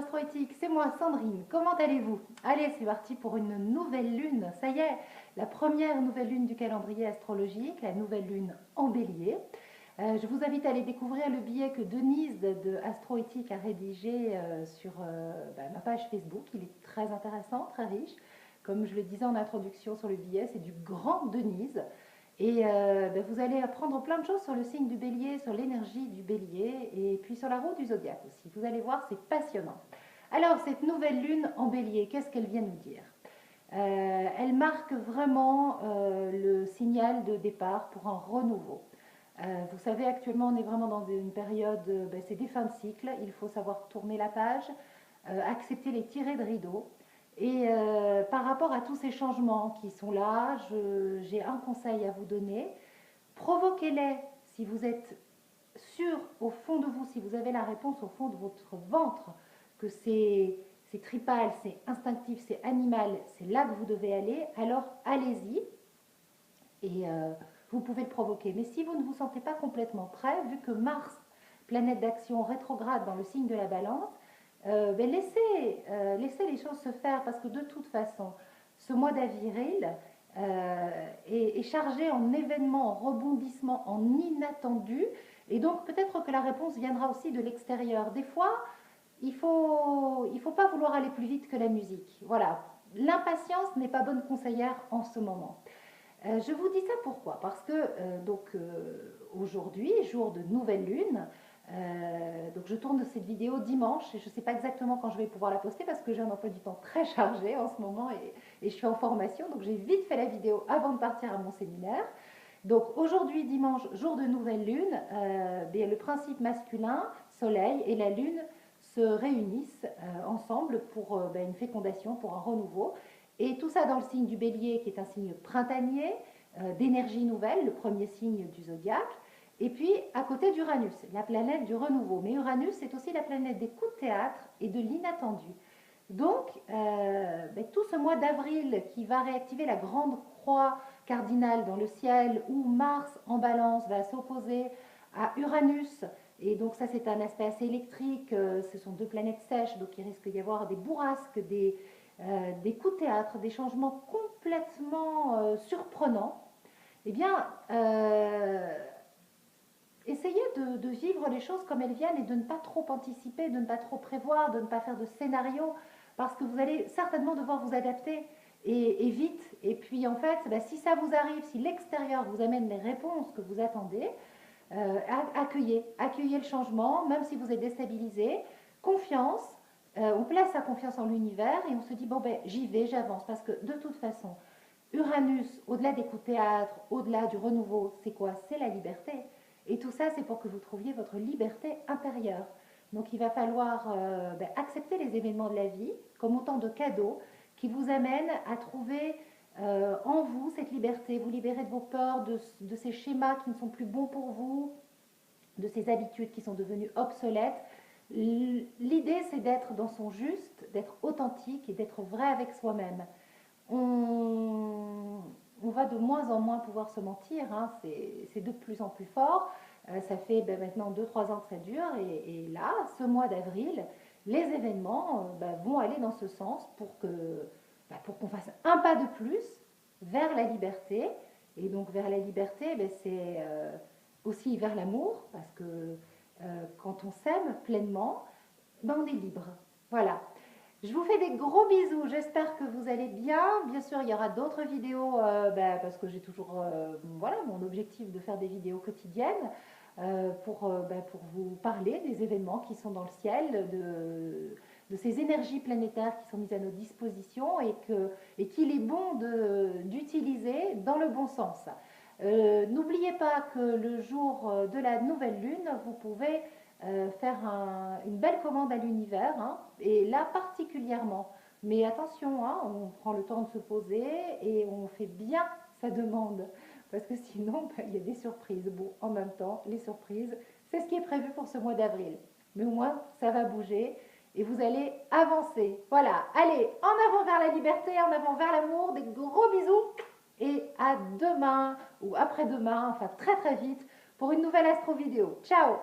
Astroéthique, c'est moi Sandrine, comment allez-vous? Allez, c'est parti pour une nouvelle lune, ça y est, la première nouvelle lune du calendrier astrologique, la nouvelle lune en bélier. Je vous invite à aller découvrir le billet que Denise de Astroéthique a rédigé sur ma page Facebook. Il est très intéressant, très riche. Comme je le disais en introduction sur le billet, c'est du grand Denise. Et vous allez apprendre plein de choses sur le signe du bélier, sur l'énergie du bélier et puis sur la roue du zodiaque aussi. Vous allez voir, c'est passionnant. Alors, cette nouvelle lune en bélier, qu'est-ce qu'elle vient nous dire? Elle marque vraiment le signal de départ pour un renouveau. Vous savez, actuellement, on est vraiment dans une période, c'est des fins de cycle, il faut savoir tourner la page, accepter les tirées de rideau. Et par rapport à tous ces changements qui sont là, j'ai un conseil à vous donner. Provoquez-les si vous êtes sûr au fond de vous, si vous avez la réponse au fond de votre ventre, que c'est tripal, c'est instinctif, c'est animal, c'est là que vous devez aller, alors allez-y et vous pouvez le provoquer. Mais si vous ne vous sentez pas complètement prêt, vu que Mars, planète d'action rétrograde dans le signe de la balance, laissez les choses se faire parce que de toute façon, ce mois d'avril est chargé en événements, en rebondissements, en inattendus. Et donc peut-être que la réponse viendra aussi de l'extérieur. Des fois, il faut pas vouloir aller plus vite que la musique. Voilà, l'impatience n'est pas bonne conseillère en ce moment. Je vous dis ça pourquoi? Parce que aujourd'hui, jour de nouvelle lune, donc je tourne cette vidéo dimanche et je ne sais pas exactement quand je vais pouvoir la poster parce que j'ai un emploi du temps très chargé en ce moment et je suis en formation, donc j'ai vite fait la vidéo avant de partir à mon séminaire. Donc aujourd'hui, dimanche, jour de nouvelle lune, le principe masculin, soleil et la lune se réunissent ensemble pour une fécondation, pour un renouveau. Et tout ça dans le signe du bélier qui est un signe printanier, d'énergie nouvelle, le premier signe du zodiaque. Et puis à côté d'Uranus, la planète du renouveau. Mais Uranus, c'est aussi la planète des coups de théâtre et de l'inattendu. Donc, tout ce mois d'avril qui va réactiver la grande croix cardinale dans le ciel, où Mars en balance va s'opposer à Uranus, et donc ça c'est un aspect assez électrique, ce sont deux planètes sèches, donc il risque d'y avoir des bourrasques, des coups de théâtre, des changements complètement surprenants. Eh bien, essayez de vivre les choses comme elles viennent et de ne pas trop anticiper, de ne pas trop prévoir, de ne pas faire de scénario, parce que vous allez certainement devoir vous adapter et vite. Et puis en fait, si ça vous arrive, si l'extérieur vous amène les réponses que vous attendez, accueillez le changement, même si vous êtes déstabilisé, confiance, on place sa confiance en l'univers et on se dit, bon ben j'y vais, j'avance, parce que de toute façon, Uranus, au-delà des coups de théâtre, au-delà du renouveau, c'est quoi? C'est la liberté. Et tout ça, c'est pour que vous trouviez votre liberté intérieure. Donc il va falloir accepter les événements de la vie comme autant de cadeaux qui vous amènent à trouver en vous cette liberté, vous libérer de vos peurs, de ces schémas qui ne sont plus bons pour vous, de ces habitudes qui sont devenues obsolètes. L'idée, c'est d'être dans son juste, d'être authentique et d'être vrai avec soi-même. On va de moins en moins pouvoir se mentir, hein, c'est de plus en plus fort. Ça fait maintenant 2-3 ans que ça dure et là, ce mois d'avril, les événements vont aller dans ce sens pour qu'on fasse un pas de plus vers la liberté. Et donc vers la liberté, c'est aussi vers l'amour, parce que quand on s'aime pleinement, on est libre. Voilà. Je vous fais des gros bisous, j'espère que vous allez bien. Bien sûr, il y aura d'autres vidéos parce que j'ai toujours voilà, mon objectif de faire des vidéos quotidiennes pour vous parler des événements qui sont dans le ciel, de ces énergies planétaires qui sont mises à nos dispositions et qu'il est bon d'utiliser dans le bon sens. N'oubliez pas que le jour de la nouvelle lune, vous pouvez faire une belle commande à l'univers, hein, et là particulièrement. Mais attention, hein, on prend le temps de se poser et on fait bien sa demande, parce que sinon, il y a des surprises. Bon, en même temps, les surprises, c'est ce qui est prévu pour ce mois d'avril. Mais au moins, ça va bouger et vous allez avancer. Voilà, allez, en avant vers la liberté, en avant vers l'amour, des gros bisous et à demain ou après-demain, enfin très très vite, pour une nouvelle astro vidéo. Ciao!